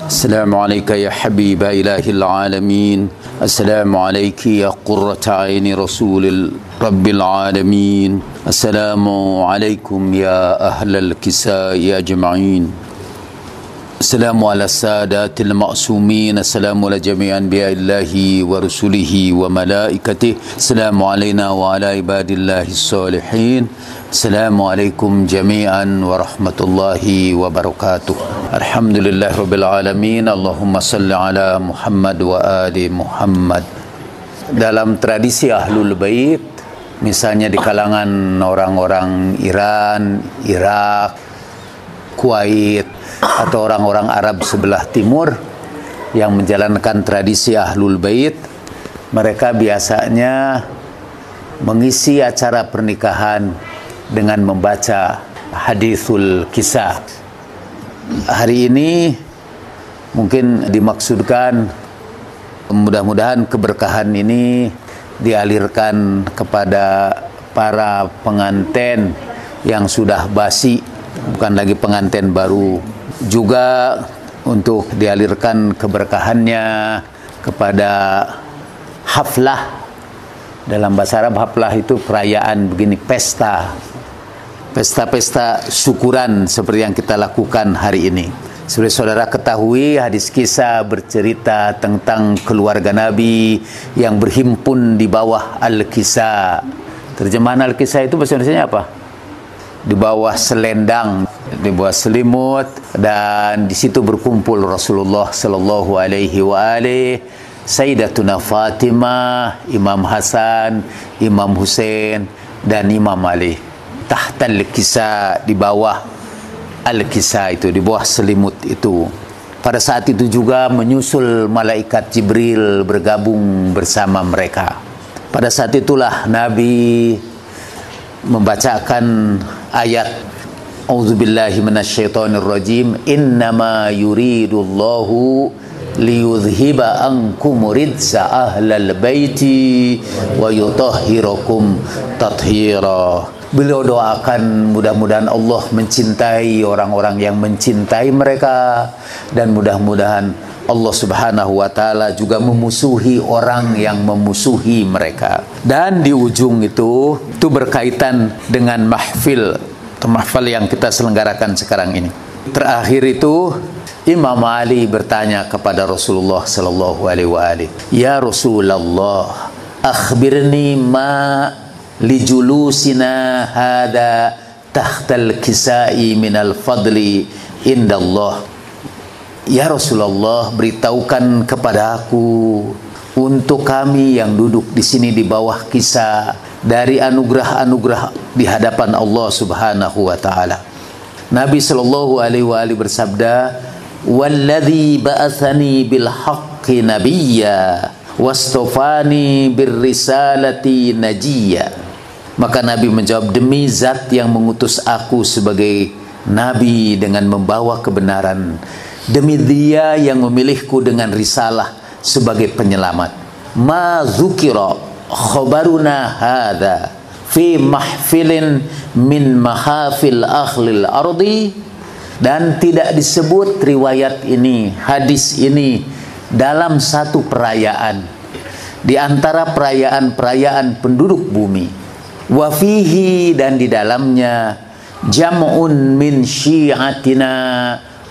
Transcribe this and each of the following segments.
السلام عليك يا حبيب إله العالمين. السلام عليك يا قرة عين رسول رب العالمين. السلام عليكم يا أهل الكساء أجمعين. السلام على السادات المعصومين. السلام على جميع أنبياء الله ورسله وملائكته. السلام علينا وعلى عباد الله الصالحين. السلام عليكم جميعا ورحمة الله وبركاته. الحمد لله رب العالمين. اللهم صل على محمد وآل Muhammad. Dalam tradisi Ahlul Bait, misalnya di kalangan orang-orang Iran, Irak, Kuwait, atau orang-orang Arab sebelah timur yang menjalankan tradisi Ahlul Bait, mereka biasanya mengisi acara pernikahan dengan membaca hadithul kisah. Hari ini mungkin dimaksudkan mudah-mudahan keberkahan ini dialirkan kepada para pengantin yang sudah basi, bukan lagi pengantin baru, juga untuk dialirkan keberkahannya kepada haflah. Dalam bahasa Arab haflah itu perayaan begini, pesta syukuran seperti yang kita lakukan hari ini. Seperti saudara ketahui, hadis kisah bercerita tentang keluarga Nabi yang berhimpun di bawah Al-Kisah. Terjemahan Al-Kisah itu bahasa Indonesianya apa? Di bawah selendang, di bawah selimut, dan di situ berkumpul Rasulullah sallallahu alaihi wa alihi, Sayyidatuna Fatimah, Imam Hasan, Imam Hussein, dan Imam Ali. Tahtal Kisah, di bawah Al-Kisah itu, di bawah selimut itu. Pada saat itu juga menyusul malaikat Jibril bergabung bersama mereka. Pada saat itulah Nabi membacakan ayat A'udzubillahi minasyaitonirrajim, innama yuridullahu liyudhhiba ankum ridsa ahlal baiti wa yutahhirakum tathira. Beliau doakan mudah-mudahan Allah mencintai orang-orang yang mencintai mereka, dan mudah-mudahan Allah subhanahu wa ta'ala juga memusuhi orang yang memusuhi mereka. Dan di ujung itu berkaitan dengan mahfil yang kita selenggarakan sekarang ini. Terakhir itu Imam Ali bertanya kepada Rasulullah sallallahu alaihi wa alihi, ya Rasulullah, akhbirni ma lijulusina hada tahtal kisai minal fadli indallah. Ya Rasulullah, beritahukan kepada aku untuk kami yang duduk di sini di bawah kisah dari anugerah-anugerah di hadapan Allah Subhanahu wa taala. Nabi sallallahu alaihi wa alihi bersabda, "Walladzi ba'atsani bil haqqi nabiyya wastafani bir risalati najiyya." Maka Nabi menjawab, demi zat yang mengutus aku sebagai nabi dengan membawa kebenaran, demi Dia yang memilihku dengan risalah sebagai penyelamat. Ma dzukira khabaruna hadza fi mahfilin min mahafil akhlil ardi, dan tidak disebut riwayat ini, hadis ini dalam satu perayaan di antara perayaan-perayaan penduduk bumi. Wa fihi, dan di dalamnya jam'un min syi'atina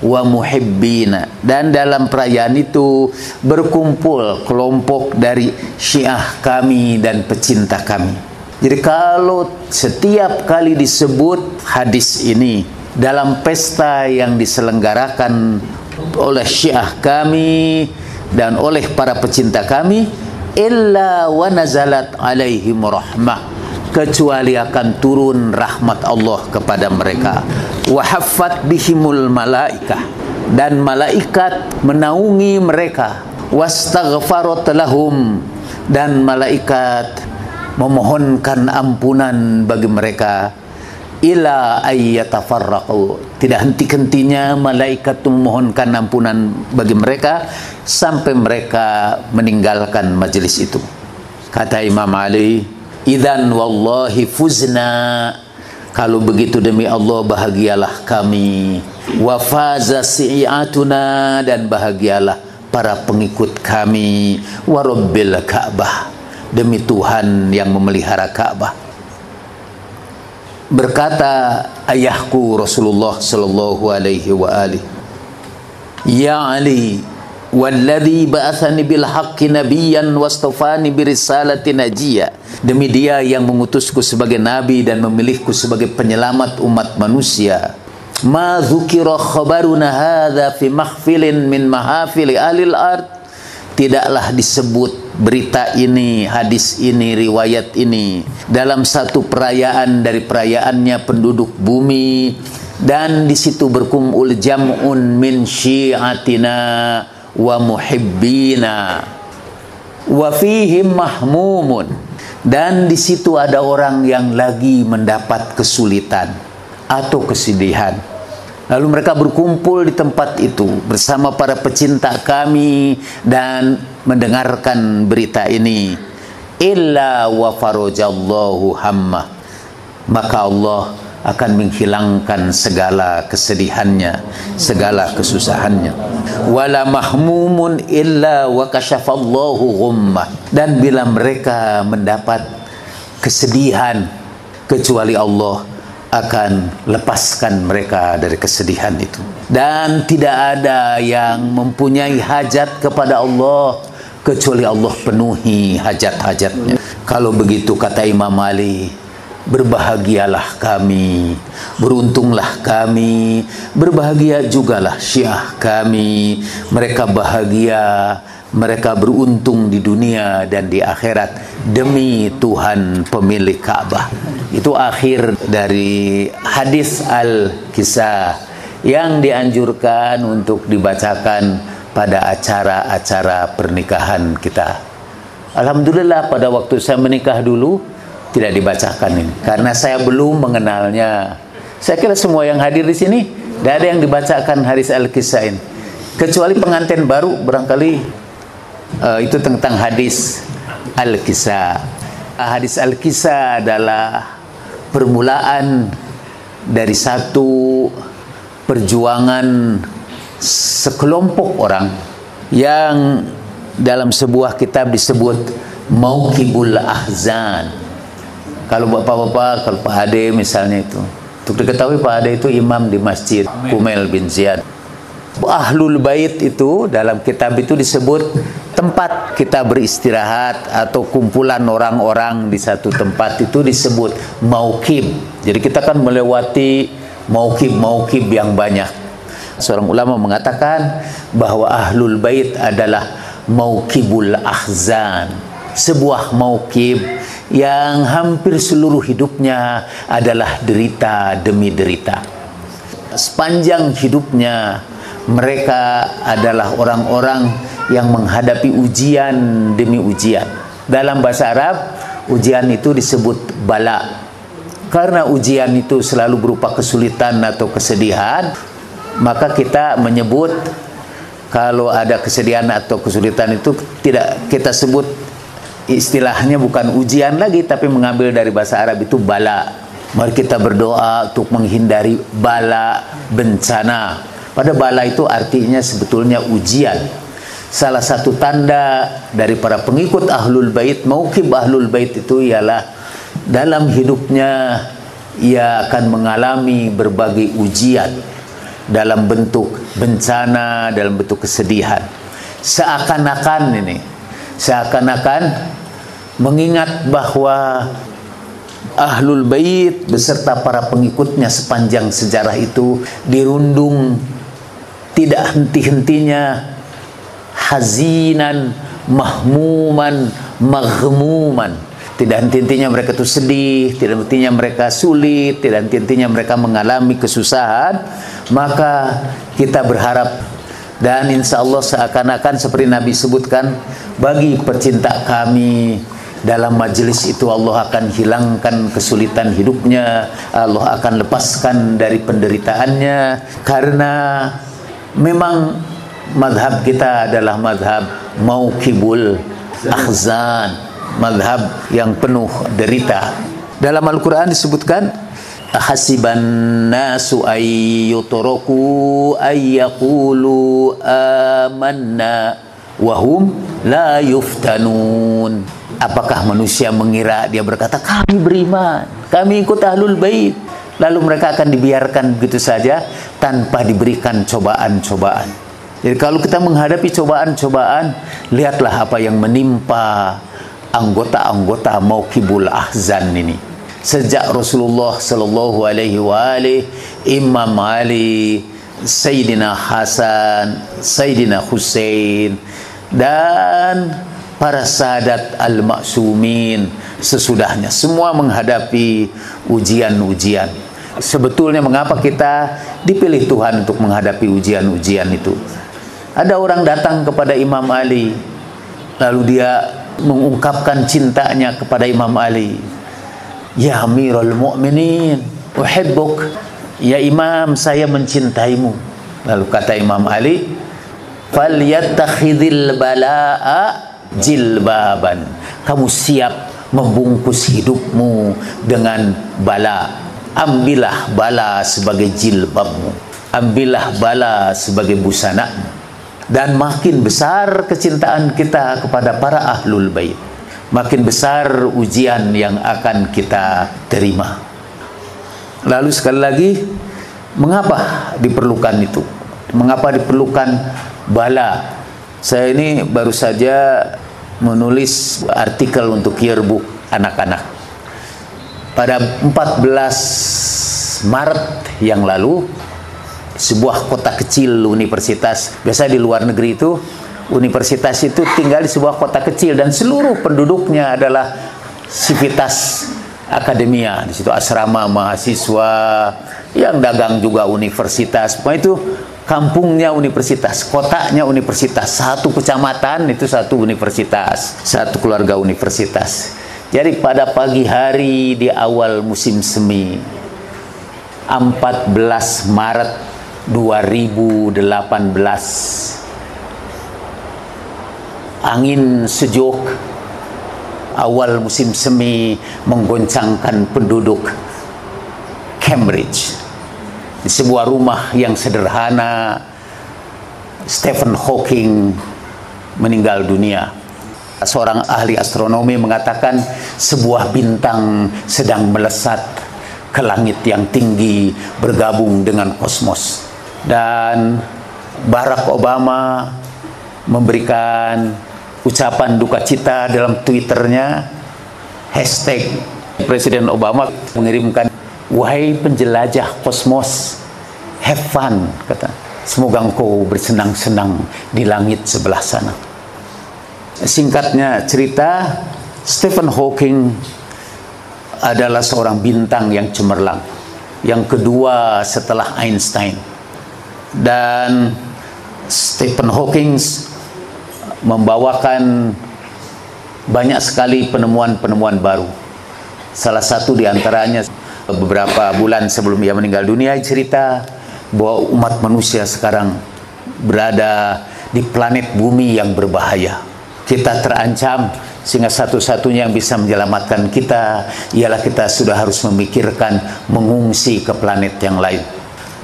wa muhibbina, dan dalam perayaan itu berkumpul kelompok dari Syiah kami dan pecinta kami. Jadi kalau setiap kali disebut hadis ini dalam pesta yang diselenggarakan oleh Syiah kami dan oleh para pecinta kami, illa wa nazalat alaihim rahmah, kecuali akan turun rahmat Allah kepada mereka. Wa haffat bihimul malaikah, dan malaikat menaungi mereka. Wastaghfarat lahum, dan malaikat memohonkan ampunan bagi mereka. Ila ayyatafarraqu, tidak henti-hentinya malaikat memohonkan ampunan bagi mereka sampai mereka meninggalkan majelis itu. Kata Imam Ali, idzan wallahi fuzna, Kalau begitu demi Allah bahagialah kami. Wa faza si'atuna, dan bahagialah para pengikut kami. Wa rabbil Ka'bah, demi Tuhan yang memelihara Ka'bah. Berkata ayahku Rasulullah sallallahu alaihi wa alihi, ya Ali, walladzi ba'athani bil haqqi nabiyyan wastafani bi risalati najiyya, demi Dia yang mengutusku sebagai nabi dan memilihku sebagai penyelamat umat manusia. Ma dzukira khabaruna hadza fi mahfilin min mahafili ahlil ard, tidaklah disebut berita ini, hadis ini, riwayat ini dalam satu perayaan dari perayaannya penduduk bumi, dan di situ berkumpul jam'un min syi'atina wa muhibbina wa fihim mahmumun, dan di situ ada orang yang lagi mendapat kesulitan atau kesedihan. Lalu mereka berkumpul di tempat itu bersama para pecinta kami dan mendengarkan berita ini. Illa wa farajallahu hamma, maka Allah akan menghilangkan segala kesedihannya, segala kesusahannya. Wala mahmumun illa wa kasyafallahu ghummah, dan bila mereka mendapat kesedihan, kecuali Allah akan lepaskan mereka dari kesedihan itu. Dan tidak ada yang mempunyai hajat kepada Allah kecuali Allah penuhi hajat-hajatnya. Kalau begitu, kata Imam Ali, berbahagialah kami, beruntunglah kami, berbahagia jugalah Syiah kami. Mereka bahagia, mereka beruntung di dunia dan di akhirat demi Tuhan pemilik Ka'bah. Itu akhir dari hadis Al-Kisah yang dianjurkan untuk dibacakan pada acara-acara pernikahan kita. Alhamdulillah pada waktu saya menikah dulu tidak dibacakan ini, karena saya belum mengenalnya. Saya kira semua yang hadir di sini tidak ada yang dibacakan hadis Al-Kisah ini, kecuali pengantin baru barangkali. Itu tentang hadis Al-Kisah. Hadis Al-Kisah adalah permulaan dari satu perjuangan sekelompok orang yang dalam sebuah kitab disebut Mauqibul Ahzan. Kalau bapak-bapak, kalau Pak Ade misalnya itu, untuk diketahui Pak Ade itu imam di Masjid Kumail bin Ziyad. Ahlul Bait itu dalam kitab itu disebut tempat kita beristirahat atau kumpulan orang-orang di satu tempat itu disebut mauqib. Jadi kita kan melewati mauqib-mauqib yang banyak. Seorang ulama mengatakan bahwa Ahlul Bait adalah Mauqibul Ahzan, sebuah mauqib yang hampir seluruh hidupnya adalah derita demi derita. Sepanjang hidupnya mereka adalah orang-orang yang menghadapi ujian demi ujian. Dalam bahasa Arab, ujian itu disebut bala. Karena ujian itu selalu berupa kesulitan atau kesedihan, maka kita menyebut kalau ada kesedihan atau kesulitan itu tidak kita sebut, istilahnya bukan ujian lagi, tapi mengambil dari bahasa Arab itu bala. Mari kita berdoa untuk menghindari bala, bencana. Pada bala itu artinya sebetulnya ujian. Salah satu tanda dari para pengikut Ahlul Bait, mauqib Ahlul Bait itu ialah dalam hidupnya ia akan mengalami berbagai ujian dalam bentuk bencana, dalam bentuk kesedihan. Seakan-akan mengingat bahwa Ahlul Bait beserta para pengikutnya sepanjang sejarah itu dirundung tidak henti-hentinya hazinan, mahmuman, maghmuman. Tidak henti-hentinya mereka itu sedih, tidak henti-hentinya mereka sulit, tidak henti-hentinya mereka mengalami kesusahan. Maka kita berharap dan insya Allah seakan-akan seperti Nabi sebutkan, bagi pecinta kami dalam majelis itu Allah akan hilangkan kesulitan hidupnya, Allah akan lepaskan dari penderitaannya, karena memang madhab kita adalah madhab mauqibul ahzan, madhab yang penuh derita. Dalam Al-Quran disebutkan Hasiban nasu ayyutraku ayyaqulu amanna wahum la yuftanun. Apakah manusia mengira dia berkata kami beriman, kami ikut ahlul bait, lalu mereka akan dibiarkan begitu saja tanpa diberikan cobaan-cobaan. Jadi kalau kita menghadapi cobaan-cobaan, lihatlah apa yang menimpa anggota-anggota Mauqibul Ahzan ini. Sejak Rasulullah sallallahu alaihi wa alihi, Imam Ali, Sayyidina Hasan, Sayyidina Husain, dan para sahadat al-ma'sumin sesudahnya semua menghadapi ujian-ujian. Sebetulnya mengapa kita dipilih Tuhan untuk menghadapi ujian-ujian itu? Ada orang datang kepada Imam Ali, lalu dia mengungkapkan cintanya kepada Imam Ali. Ya Amirul Mu'minin, uhibbuk. Ya Imam, saya mencintaimu. Lalu kata Imam Ali, falyattakhidhil bala'a jilbaban. Kamu siap membungkus hidupmu dengan bala. Ambillah bala sebagai jilbabmu, ambillah bala sebagai busanamu. Dan makin besar kecintaan kita kepada para ahlul bait, makin besar ujian yang akan kita terima. Lalu sekali lagi, mengapa diperlukan itu? Mengapa diperlukan bala? Saya ini baru saja menulis artikel untuk yearbook anak-anak. Pada 14 Maret yang lalu, sebuah kota kecil universitas, biasa di luar negeri itu, universitas itu tinggal di sebuah kota kecil dan seluruh penduduknya adalah sivitas akademia. Di situ asrama mahasiswa, yang dagang juga universitas. Pokoknya itu kampungnya universitas, kotanya universitas, satu kecamatan itu satu universitas, satu keluarga universitas. Jadi pada pagi hari di awal musim semi, 14 Maret 2018, angin sejuk awal musim semi menggoncangkan penduduk Cambridge. Di sebuah rumah yang sederhana, Stephen Hawking meninggal dunia. Seorang ahli astronomi mengatakan sebuah bintang sedang melesat ke langit yang tinggi bergabung dengan kosmos. Dan Barack Obama memberikan ucapan duka cita dalam Twitternya, hashtag Presiden Obama mengirimkan, wahai penjelajah kosmos, have fun, kata. Semoga engkau bersenang-senang di langit sebelah sana. Singkatnya cerita, Stephen Hawking adalah seorang bintang yang cemerlang, yang kedua setelah Einstein. Dan Stephen Hawking membawakan banyak sekali penemuan-penemuan baru. Salah satu di antaranya, beberapa bulan sebelum ia meninggal dunia, cerita bahwa umat manusia sekarang berada di planet bumi yang berbahaya. Kita terancam, sehingga satu-satunya yang bisa menyelamatkan kita ialah kita sudah harus memikirkan mengungsi ke planet yang lain.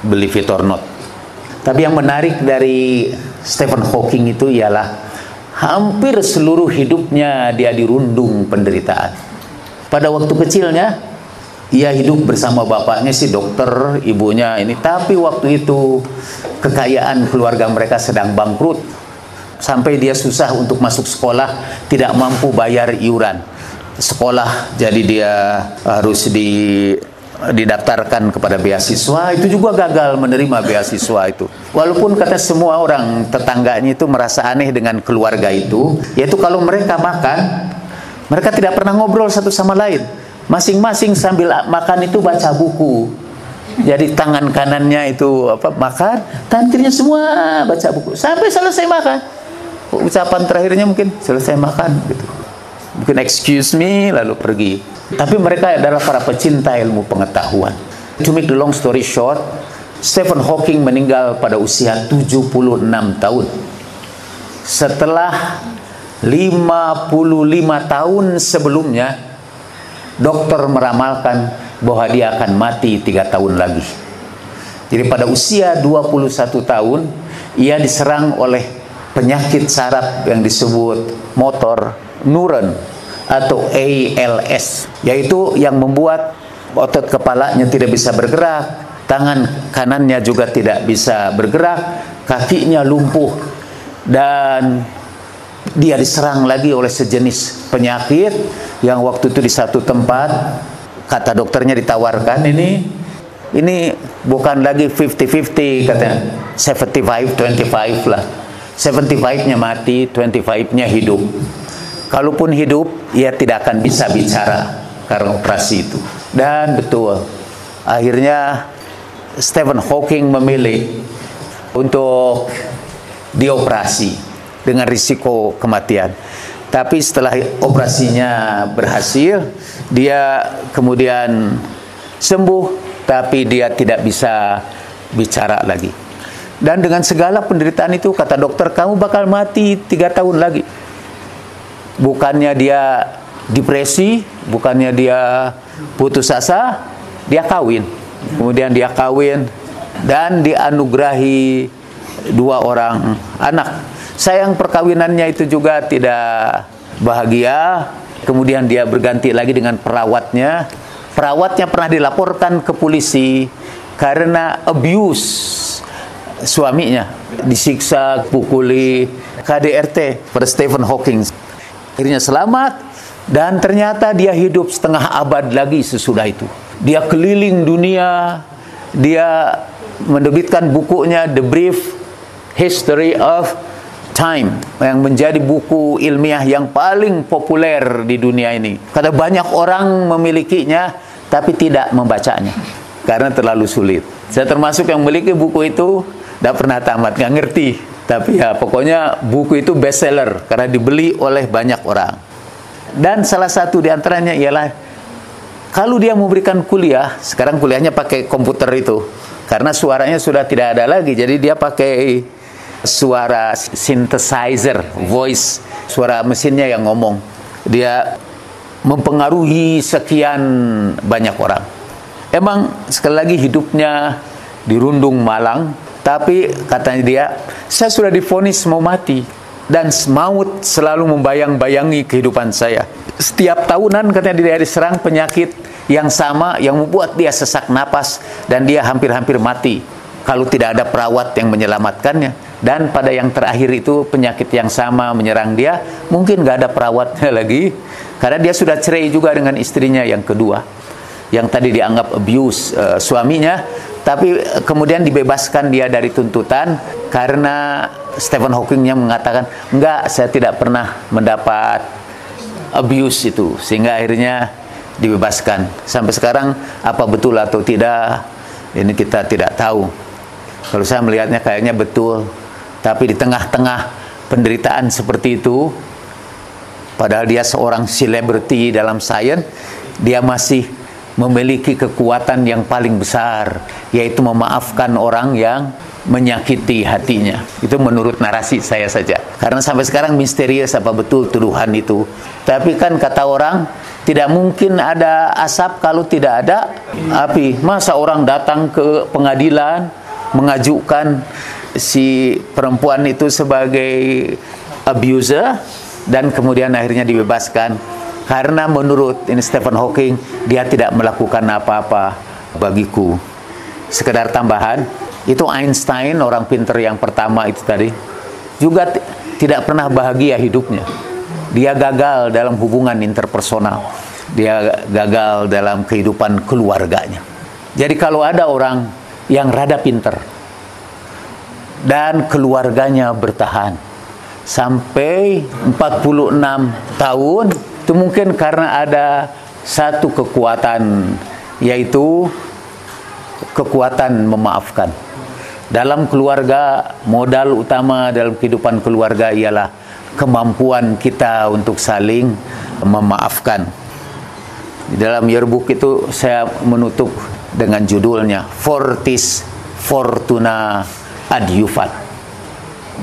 Believe it or not. Tapi yang menarik dari Stephen Hawking itu ialah hampir seluruh hidupnya dia dirundung penderitaan. Pada waktu kecilnya, ia hidup bersama bapaknya si dokter, ibunya ini. Tapi waktu itu kekayaan keluarga mereka sedang bangkrut. Sampai dia susah untuk masuk sekolah, tidak mampu bayar iuran sekolah. Jadi dia harus didaftarkan kepada beasiswa. Itu juga gagal menerima beasiswa itu. Walaupun kata semua orang tetangganya itu merasa aneh dengan keluarga itu, yaitu kalau mereka makan, mereka tidak pernah ngobrol satu sama lain. Masing-masing sambil makan itu baca buku. Jadi tangan kanannya itu makan, tangan kirinya semua baca buku sampai selesai makan. Ucapan terakhirnya mungkin selesai makan gitu. Mungkin excuse me lalu pergi. Tapi mereka adalah para pecinta ilmu pengetahuan. To make the long story short, Stephen Hawking meninggal pada usia 76 tahun. Setelah 55 tahun sebelumnya, dokter meramalkan bahwa dia akan mati 3 tahun lagi. Jadi pada usia 21 tahun, ia diserang oleh penyakit saraf yang disebut motor neuron atau ALS, yaitu yang membuat otot kepalanya tidak bisa bergerak, tangan kanannya juga tidak bisa bergerak, kakinya lumpuh, dan dia diserang lagi oleh sejenis penyakit yang waktu itu di satu tempat, kata dokternya ditawarkan, ini bukan lagi 50-50, katanya 75-25 lah. 75-nya mati, 25-nya hidup. Kalaupun hidup, ia tidak akan bisa bicara karena operasi itu. Dan betul, akhirnya Stephen Hawking memilih untuk dioperasi dengan risiko kematian. Tapi setelah operasinya berhasil, dia kemudian sembuh, tapi dia tidak bisa bicara lagi. Dan dengan segala penderitaan itu, kata dokter, kamu bakal mati 3 tahun lagi. Bukannya dia depresi, bukannya dia putus asa, dia kawin. Kemudian dia kawin dan dianugerahi 2 orang anak. Sayang perkawinannya itu juga tidak bahagia. Kemudian dia berganti lagi dengan perawatnya. Perawatnya pernah dilaporkan ke polisi karena abuse suaminya, disiksa, pukuli, KDRT pada Stephen Hawking. Akhirnya selamat, dan ternyata dia hidup setengah abad lagi sesudah itu. Dia keliling dunia, dia menerbitkan bukunya The Brief History of Time, yang menjadi buku ilmiah yang paling populer di dunia ini. Karena banyak orang memilikinya, tapi tidak membacanya karena terlalu sulit. Saya termasuk yang memiliki buku itu, tidak pernah tamat, nggak ngerti. Tapi ya pokoknya buku itu bestseller karena dibeli oleh banyak orang. Dan salah satu di antaranya ialah kalau dia memberikan kuliah, sekarang kuliahnya pakai komputer itu, karena suaranya sudah tidak ada lagi, jadi dia pakai suara synthesizer, voice, suara mesinnya yang ngomong. Dia mempengaruhi sekian banyak orang. Emang sekali lagi hidupnya dirundung malang, tapi katanya dia, saya sudah divonis mau mati, dan maut selalu membayang-bayangi kehidupan saya. Setiap tahunan katanya dia diserang penyakit yang sama yang membuat dia sesak napas, dan dia hampir-hampir mati kalau tidak ada perawat yang menyelamatkannya. Dan pada yang terakhir itu penyakit yang sama menyerang dia, mungkin nggak ada perawatnya lagi, karena dia sudah cerai juga dengan istrinya yang kedua, yang tadi dianggap abuse suaminya, tapi kemudian dibebaskan dia dari tuntutan karena Stephen Hawking yang mengatakan, enggak, saya tidak pernah mendapat abuse itu, sehingga akhirnya dibebaskan. Sampai sekarang apa betul atau tidak, ini kita tidak tahu. Kalau saya melihatnya kayaknya betul. Tapi di tengah-tengah penderitaan seperti itu, padahal dia seorang selebriti dalam sains, dia masih memiliki kekuatan yang paling besar, yaitu memaafkan orang yang menyakiti hatinya. Itu menurut narasi saya saja. Karena sampai sekarang misterius apa betul tuduhan itu. Tapi kan kata orang, tidak mungkin ada asap kalau tidak ada api. Masa orang datang ke pengadilan mengajukan si perempuan itu sebagai abuser dan kemudian akhirnya dibebaskan karena menurut ini Stephen Hawking, dia tidak melakukan apa-apa bagiku. Sekedar tambahan, itu Einstein, orang pinter yang pertama itu tadi, juga tidak pernah bahagia hidupnya. Dia gagal dalam hubungan interpersonal, dia gagal dalam kehidupan keluarganya. Jadi kalau ada orang yang rada pinter dan keluarganya bertahan sampai 46 tahun, itu mungkin karena ada satu kekuatan, yaitu kekuatan memaafkan. Dalam keluarga, modal utama dalam kehidupan keluarga ialah kemampuan kita untuk saling memaafkan. Di dalam yearbook itu saya menutup dengan judulnya Fortis Fortuna Adiuvat,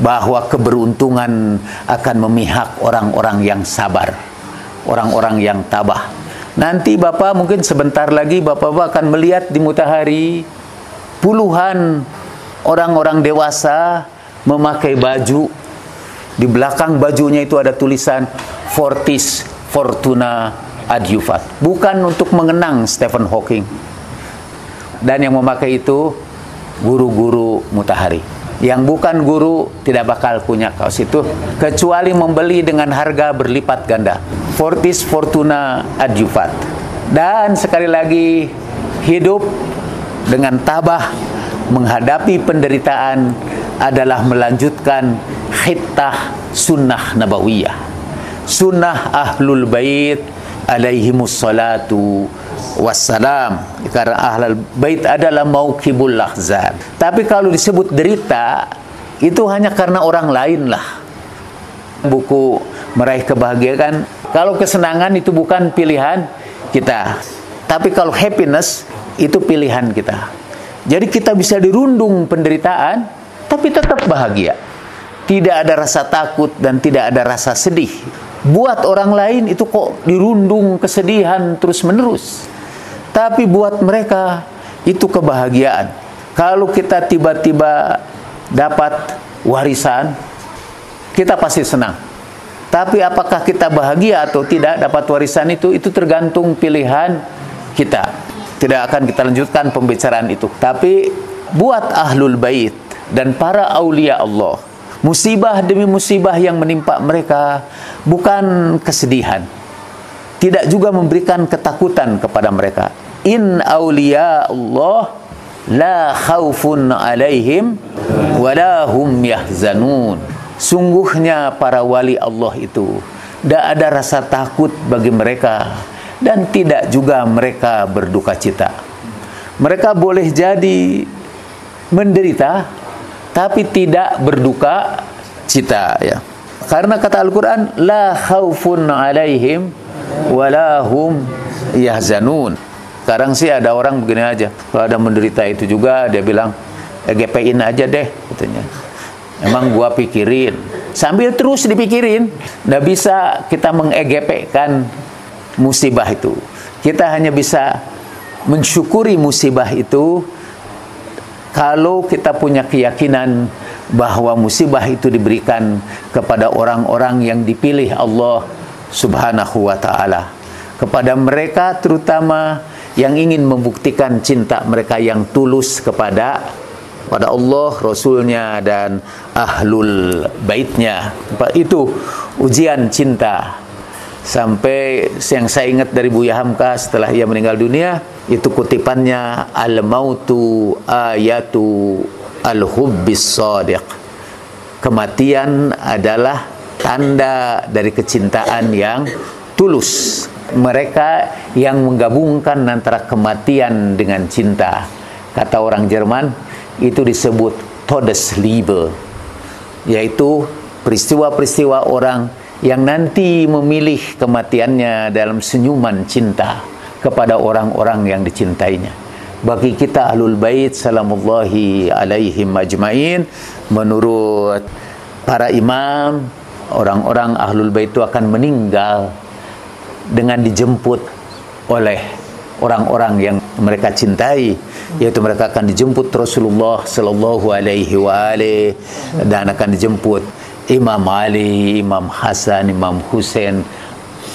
bahwa keberuntungan akan memihak orang-orang yang sabar, orang-orang yang tabah. Nanti Bapak mungkin sebentar lagi Bapak akan melihat di Mutahari puluhan orang-orang dewasa memakai baju. Di belakang bajunya itu ada tulisan Fortis Fortuna Adjuvant. Bukan untuk mengenang Stephen Hawking. Dan yang memakai itu guru-guru Mutahari. Yang bukan guru tidak bakal punya kaos itu kecuali membeli dengan harga berlipat ganda. Fortis Fortuna Adjuvant. Dan sekali lagi hidup dengan tabah menghadapi penderitaan adalah melanjutkan khittah sunnah nabawiyah, sunnah ahlul bait alaihimus salatu wassalam. Karena ahlul bait adalah mauqibul lahzan. Tapi kalau disebut derita itu hanya karena orang lain lah. Buku Meraih Kebahagiaan, kalau kesenangan itu bukan pilihan kita, tapi kalau happiness itu pilihan kita. Jadi kita bisa dirundung penderitaan tapi tetap bahagia. Tidak ada rasa takut dan tidak ada rasa sedih. Buat orang lain itu kok dirundung kesedihan terus-menerus. Tapi buat mereka itu kebahagiaan. Kalau kita tiba-tiba dapat warisan, kita pasti senang. Tapi apakah kita bahagia atau tidak dapat warisan itu tergantung pilihan kita. Tidak akan kita lanjutkan pembicaraan itu. Tapi buat ahlul bait dan para aulia Allah, musibah demi musibah yang menimpa mereka bukan kesedihan, tidak juga memberikan ketakutan kepada mereka. In aulia Allah la khaufun alaihim wala hum yahzanun. Sungguhnya para wali Allah itu tidak ada rasa takut bagi mereka dan tidak juga mereka berduka cita. Mereka boleh jadi menderita tapi tidak berduka cita, ya. Karena kata Al-Quran, la khaufun alaihim walahum yahzanun. Sekarang sih ada orang begini aja, kalau ada menderita itu juga dia bilang EGP-in aja deh, katanya. Emang gua pikirin, sambil terus dipikirin. Nggak bisa kita meng-EGP-kan musibah itu. Kita hanya bisa mensyukuri musibah itu kalau kita punya keyakinan bahwa musibah itu diberikan kepada orang-orang yang dipilih Allah Subhanahu wa ta'ala. Kepada mereka terutama yang ingin membuktikan cinta mereka yang tulus kepada Allah, Rasulnya, dan ahlul baitnya. Itu ujian cinta. Sampai yang saya ingat dari Buya Hamka setelah ia meninggal dunia, itu kutipannya, al-mautu ayatu al-hubbis shadiq. Kematian adalah tanda dari kecintaan yang tulus. Mereka yang menggabungkan antara kematian dengan cinta, kata orang Jerman, itu disebut Todesliebe, yaitu peristiwa-peristiwa orang yang nanti memilih kematiannya dalam senyuman cinta kepada orang-orang yang dicintainya. Bagi kita ahlul bait salamullahi alaihim ajmain, menurut para imam, orang-orang ahlul bait itu akan meninggal dengan dijemput oleh orang-orang yang mereka cintai, yaitu mereka akan dijemput Rasulullah sallallahu alaihi wa alihi, dan akan dijemput Imam Ali, Imam Hasan, Imam Husain,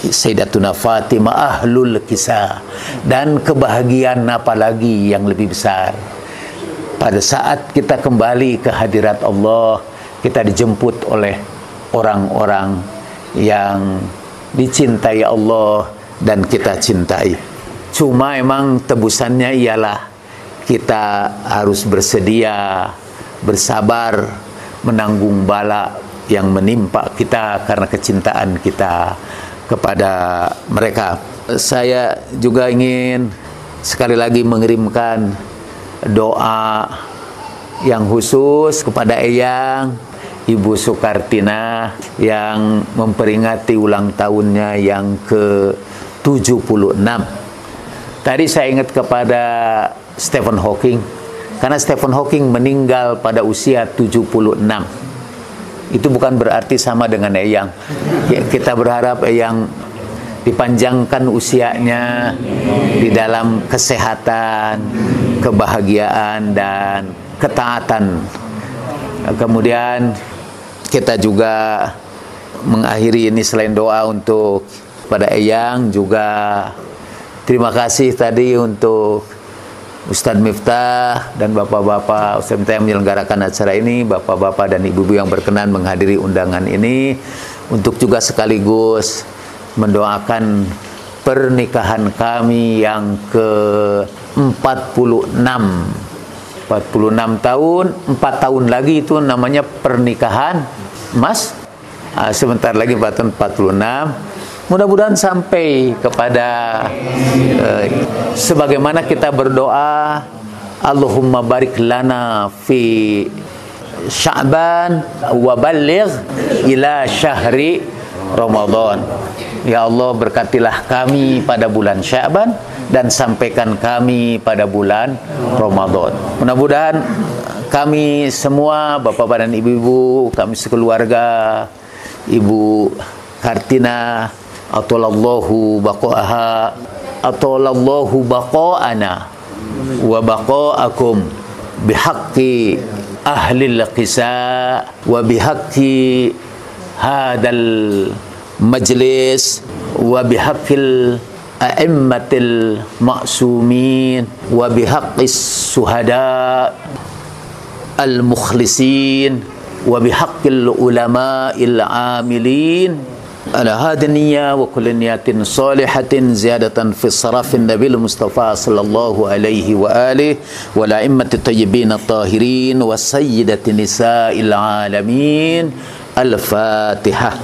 Sayyidatuna Fatimah, ahlul kisah. Dan kebahagiaan apalagi yang lebih besar pada saat kita kembali ke hadirat Allah, kita dijemput oleh orang-orang yang dicintai Allah dan kita cintai. Cuma emang tebusannya ialah kita harus bersedia, bersabar, menanggung bala yang menimpa kita karena kecintaan kita kepada mereka. Saya juga ingin sekali lagi mengirimkan doa yang khusus kepada Eyang Ibu Soekartina yang memperingati ulang tahunnya yang ke-76. Tadi saya ingat kepada Stephen Hawking, karena Stephen Hawking meninggal pada usia 76. Itu bukan berarti sama dengan Eyang. Kita berharap Eyang dipanjangkan usianya di dalam kesehatan, kebahagiaan dan ketaatan. Kemudian kita juga mengakhiri ini selain doa untuk pada Eyang, juga terima kasih tadi untuk Ustadz Miftah dan bapak-bapak Ustadz Miftah yang menyelenggarakan acara ini, bapak-bapak dan ibu-ibu yang berkenan menghadiri undangan ini, untuk juga sekaligus mendoakan pernikahan kami yang ke-46. 46 tahun, 4 tahun lagi itu namanya pernikahan, Mas. Sebentar lagi 46. Mudah-mudahan sampai kepada sebagaimana kita berdoa, Allahumma barik lana fi Sya'ban wa balligh ila syahri Ramadan. Ya Allah, berkatilah kami pada bulan Sya'ban dan sampaikan kami pada bulan Ramadan. Mudah-mudahan kami semua, bapak-bapak dan ibu-ibu, kami sekeluarga, Ibu Kartina, atolallahu baqa'aha, atolallahu baqa'ana wa baqa'akum bihaqqi ahlil qisa wa bihaqqi hadal majlis wa bihaqqil a'immatil ma'sumin wa bihaqqis suhada al-mukhlisin wa bihaqqil ulama'il amilin ala hadaniya wa kulli niyatin salihatin ziyadatan fi sarafin nabil mustafa sallallahu alaihi wa alihi wa la'immatit tayyibin at-tahirin wa sayyidati nisa'il alamin. Al-Fatihah.